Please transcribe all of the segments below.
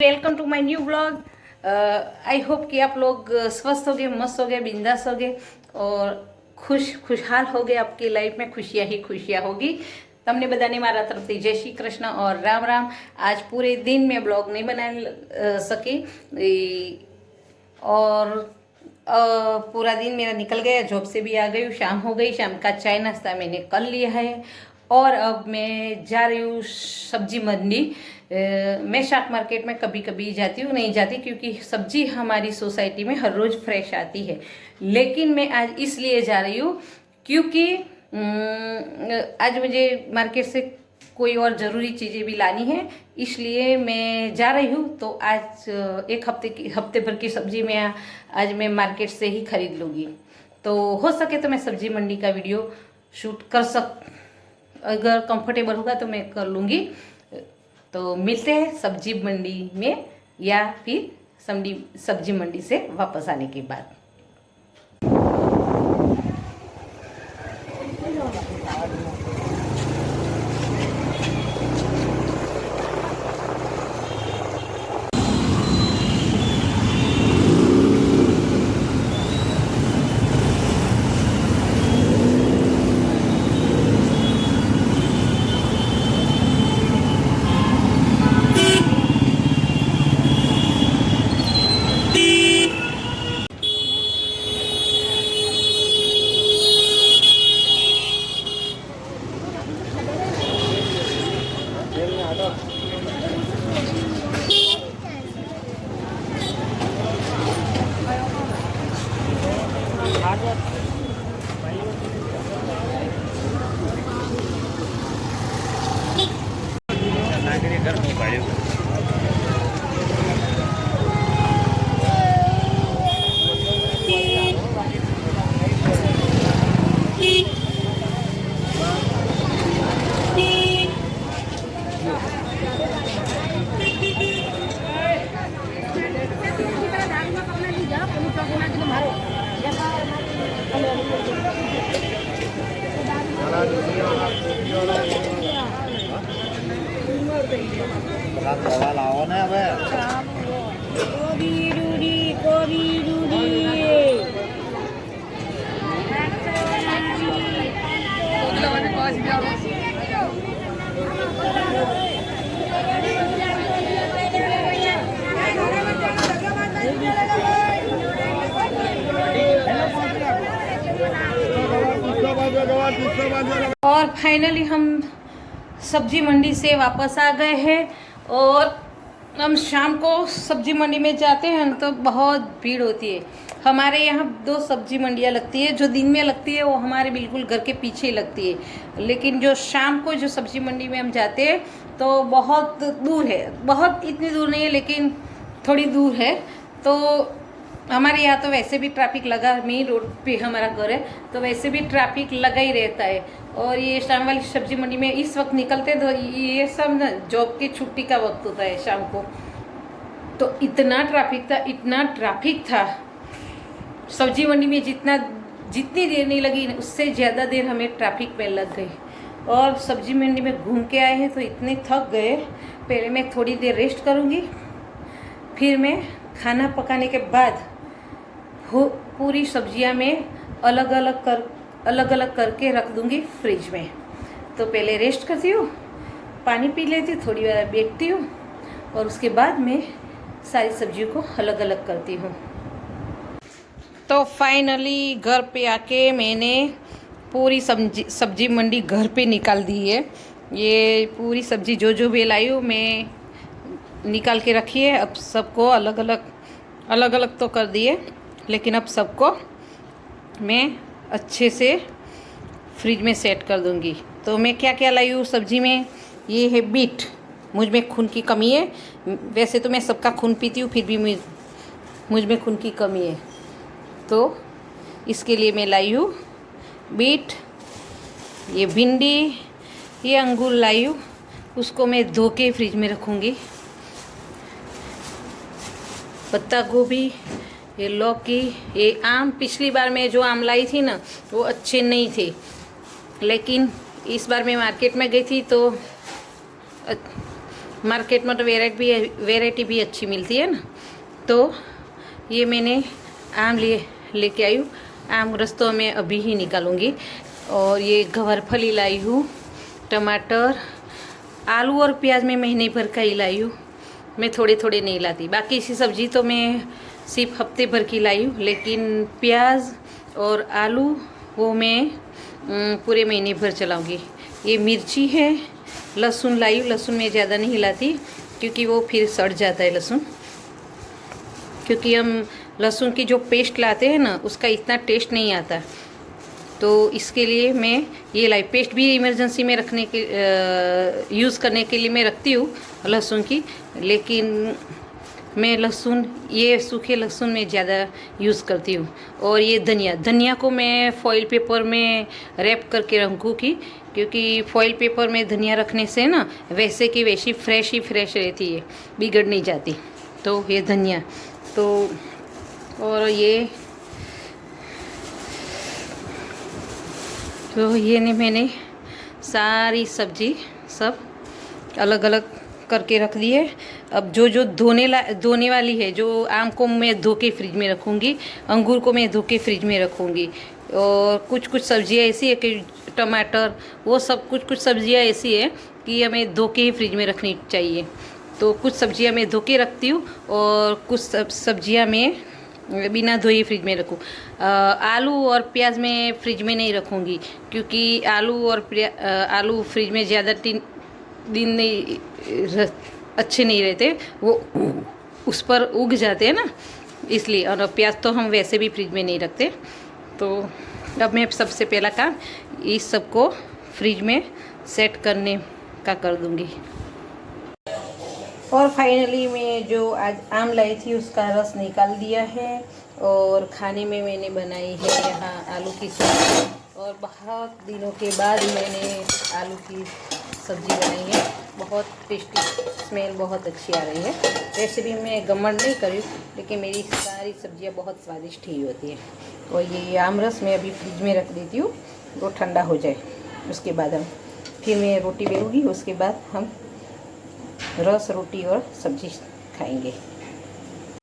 Welcome to my new blog. I hope कि आप लोग स्वस्थ होगे, मस्त होगे, बिंदास होगे और खुशहाल होगे। आपकी लाइफ में खुशियाँ ही खुशियाँ होगी। તમને બધાને મારા તરફથી જય શ્રી કૃષ્ણ और राम राम। आज पूरे दिन में ब्लॉग नहीं बना सकी और पूरा दिन मेरा निकल गया। जॉब से भी आ गई हूँ, शाम हो गई। शाम का चाय नाश्ता मैंने कर लिया है और अब मैं जा रही हूँ सब्जी मंडी। मैं शाक मार्केट में कभी कभी जाती हूँ, नहीं जाती क्योंकि सब्जी हमारी सोसाइटी में हर रोज़ फ्रेश आती है। लेकिन मैं आज इसलिए जा रही हूँ क्योंकि आज मुझे मार्केट से कोई और ज़रूरी चीज़ें भी लानी है, इसलिए मैं जा रही हूँ। तो आज एक हफ्ते भर की सब्जी मैं आज मैं मार्केट से ही खरीद लूँगी। तो हो सके तो मैं सब्जी मंडी का वीडियो शूट अगर कंफर्टेबल होगा तो मैं कर लूँगी। तो मिलते हैं सब्जी मंडी में या फिर सब्जी मंडी से वापस आने के बाद। और फाइनली हम सब्जी मंडी से वापस आ गए हैं और हम शाम को सब्जी मंडी में जाते हैं तो बहुत भीड़ होती है। हमारे यहाँ 2 सब्जी मंडियाँ लगती है। जो दिन में लगती है वो हमारे बिल्कुल घर के पीछे ही लगती है, लेकिन जो शाम को जो सब्जी मंडी में हम जाते हैं तो बहुत दूर है। बहुत इतनी दूर नहीं है लेकिन थोड़ी दूर है। तो हमारे यहाँ तो वैसे भी ट्रैफिक लगा, मेन रोड पे हमारा घर है तो वैसे भी ट्रैफिक लगा ही रहता है। और ये शाम वाली सब्जी मंडी में इस वक्त निकलते तो ये सब ना जॉब की छुट्टी का वक्त होता है शाम को। तो इतना ट्रैफिक था सब्जी मंडी में। जितनी देर नहीं लगी उससे ज़्यादा देर हमें ट्रैफिक में लग गई। और सब्जी मंडी में घूम के आए हैं तो इतने थक गए। पहले मैं थोड़ी देर रेस्ट करूँगी, फिर मैं खाना पकाने के बाद पूरी सब्जियां में अलग अलग करके रख दूंगी फ्रिज में। तो पहले रेस्ट करती हूँ, पानी पी लेती हूँ, थोड़ी देर बैठती हूँ और उसके बाद मैं सारी सब्जियों को अलग अलग करती हूँ। तो फाइनली घर पे आके मैंने पूरी सब्जी मंडी घर पे निकाल दी है। ये पूरी सब्जी जो भी लाई हूँ मैं निकाल के रखी है। अब सबको अलग अलग तो कर दिए, लेकिन अब सबको मैं अच्छे से फ्रिज में सेट कर दूंगी। तो मैं क्या क्या लाई हूँ सब्जी में, ये है बीट। मुझ में खून की कमी है, वैसे तो मैं सबका खून पीती हूँ, फिर भी मुझ में खून की कमी है तो इसके लिए मैं लाई हूँ बीट। ये भिंडी, ये अंगूर लाई हूँ, उसको मैं धो के फ्रिज में रखूँगी। पत्ता गोभी, ये लौकी, ये आम। पिछली बार मैं जो आम लाई थी ना वो अच्छे नहीं थे, लेकिन इस बार मैं मार्केट में गई थी तो मार्केट में तो वैरायटी भी अच्छी मिलती है ना। तो ये मैंने आम लेके आई हूँ। आम रस तो मैं अभी ही निकालूंगी। और ये गवारफली लाई हूँ, टमाटर, आलू और प्याज में महीने भर का ही लाई हूँ। मैं थोड़े थोड़े नहीं लाती, बाकी इसी सब्जी तो मैं सिर्फ हफ्ते भर की लाई हूँ। लेकिन प्याज और आलू वो मैं पूरे महीने भर चलाऊँगी। ये मिर्ची है, लहसुन लाई हूँ। लहसुन मैं ज़्यादा नहीं लाती क्योंकि वो फिर सड़ जाता है लहसुन। क्योंकि हम लहसुन की जो पेस्ट लाते हैं ना, उसका इतना टेस्ट नहीं आता। तो इसके लिए मैं ये लाई। पेस्ट भी इमरजेंसी में रखने के यूज़ करने के लिए मैं रखती हूँ लहसुन की। लेकिन मैं लहसुन, ये सूखे लहसुन में ज़्यादा यूज़ करती हूँ। और ये धनिया को मैं फॉइल पेपर में रैप करके रखूँगी, क्योंकि फॉइल पेपर में धनिया रखने से ना वैसे की वैसी फ्रेश ही फ्रेश रहती है, बिगड़ नहीं जाती। तो ये धनिया तो, और ये तो ये ने मैंने सारी सब्जी सब अलग अलग करके रख दी है। अब जो धोने वाली है, जो आम को मैं धो के फ्रिज में रखूँगी, अंगूर को मैं धो के फ्रिज में रखूँगी। और कुछ सब्जियाँ ऐसी है कि टमाटर, वो सब कुछ सब्जियाँ ऐसी है कि हमें धो के ही फ्रिज में रखनी चाहिए। तो कुछ सब्जियाँ मैं धो के रखती हूँ और कुछ सब्जियाँ मैं बिना धोए फ्रिज में रखूँ। आलू और प्याज मैं फ्रिज में नहीं रखूँगी, क्योंकि आलू फ्रिज में ज़्यादा दिन नहीं अच्छे नहीं रहते, वो उस पर उग जाते हैं ना, इसलिए। और प्याज तो हम वैसे भी फ्रिज में नहीं रखते। तो अब मैं सबसे पहला काम इस सब को फ्रिज में सेट करने का कर दूँगी। और फाइनली मैं जो आज आम लाई थी उसका रस निकाल दिया है। और खाने में मैंने बनाई है यहाँ आलू की सब्ज़ी। और बहुत दिनों के बाद मैंने आलू की सब्ज़ी बनाई है। बहुत टेस्टी, स्मेल बहुत अच्छी आ रही है। वैसे भी मैं घमंड नहीं करी, लेकिन मेरी सारी सब्जियाँ बहुत स्वादिष्ट ही होती हैं। और ये आम रस मैं अभी फ्रिज में रख देती हूँ, वो ठंडा हो जाए। उसके बाद फिर मैं रोटी बेलूँगी। उसके बाद हम रस, रोटी और सब्जी खाएंगे।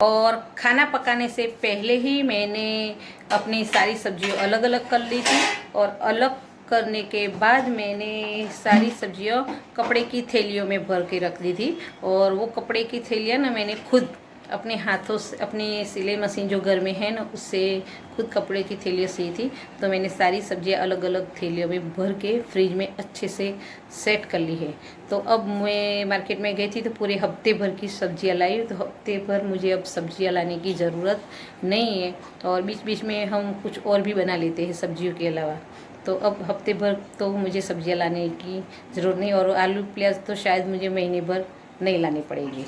और खाना पकाने से पहले ही मैंने अपनी सारी सब्जियां अलग अलग कर ली थी। और अलग करने के बाद मैंने सारी सब्जियां कपड़े की थैलियों में भर के रख दी थी। और वो कपड़े की थैलियाँ ना मैंने खुद अपने हाथों से, अपनी सिलाई मशीन जो घर में है ना, उससे खुद कपड़े की थैलियाँ सी थी। तो मैंने सारी सब्जियां अलग अलग थैलियों में भर के फ्रिज में अच्छे से सेट कर ली है। तो अब मैं मार्केट में गई थी तो पूरे हफ्ते भर की सब्जियां लाई। तो हफ्ते भर मुझे अब सब्जियां लाने की ज़रूरत नहीं है। और बीच बीच में हम कुछ और भी बना लेते हैं सब्जियों के अलावा। तो अब हफ्ते भर तो मुझे सब्जियां लाने की ज़रूरत नहीं। और आलू प्याज तो शायद मुझे महीने भर नहीं लानी पड़ेगी।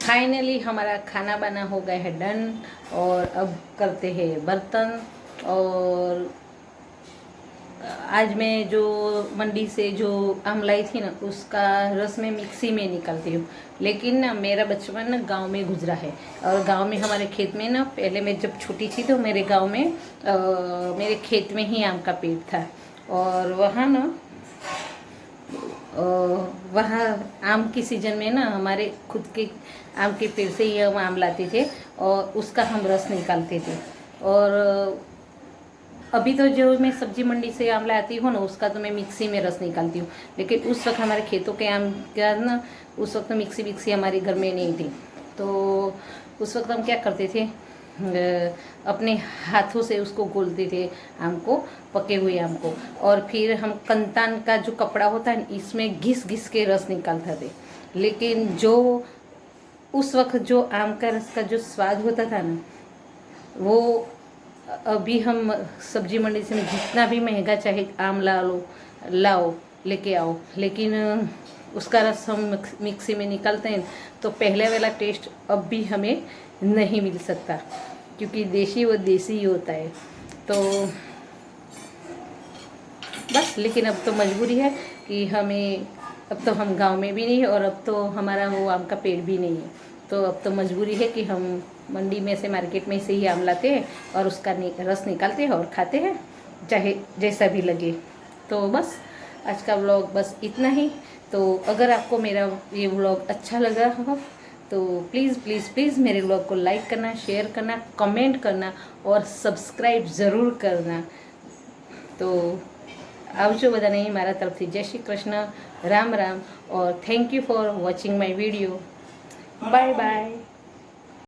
फाइनली हमारा खाना बना हो गया है डन। और अब करते हैं बर्तन। और आज मैं जो मंडी से जो आम लाई थी ना, उसका रस मैं मिक्सी में निकालती हूँ। लेकिन ना मेरा बचपन ना गांव में गुजरा है। और गांव में हमारे खेत में ना, पहले मैं जब छोटी थी तो मेरे गांव में मेरे खेत में ही आम का पेड़ था। और वहाँ ना वहाँ आम की सीज़न में ना हमारे खुद के आम के पेड़ से ही हम आम लाते थे और उसका हम रस निकालते थे। और अभी तो जो मैं सब्जी मंडी से आम लाती हूँ ना, उसका तो मैं मिक्सी में रस निकालती हूँ। लेकिन उस वक्त हमारे खेतों के आम का ना, उस वक्त मिक्सी हमारे घर में नहीं थी। तो उस वक्त हम क्या करते थे, अपने हाथों से उसको घोलते थे आम को, पके हुए आम को। और फिर हम कंतान का जो कपड़ा होता है इसमें घिस के रस निकालते थे। लेकिन जो उस वक्त जो आम का रस का जो स्वाद होता था ना, वो अभी हम सब्जी मंडी से जितना भी महंगा चाहे आम लाओ लेके आओ, लेकिन उसका रस हम मिक्सी में निकालते हैं तो पहले वाला टेस्ट अब भी हमें नहीं मिल सकता, क्योंकि देसी वो देसी ही होता है। तो बस, लेकिन अब तो मजबूरी है कि हमें, अब तो हम गांव में भी नहीं है और अब तो हमारा वो आम का पेड़ भी नहीं है। तो अब तो मजबूरी है कि हम मंडी में से, मार्केट में से ही आम लाते हैं और उसका रस निकालते हैं और खाते हैं, चाहे जैसा भी लगे। तो बस आज का व्लॉग बस इतना ही। तो अगर आपको मेरा ये व्लॉग अच्छा लगा हो तो प्लीज़ प्लीज़ प्लीज़ मेरे व्लॉग को लाइक करना, शेयर करना, कमेंट करना और सब्सक्राइब ज़रूर करना। तो आवજો બધાને મારા તરફથી જય શ્રી કૃષ્ણ, રામ રામ, और thank you for watching my video. Bye bye.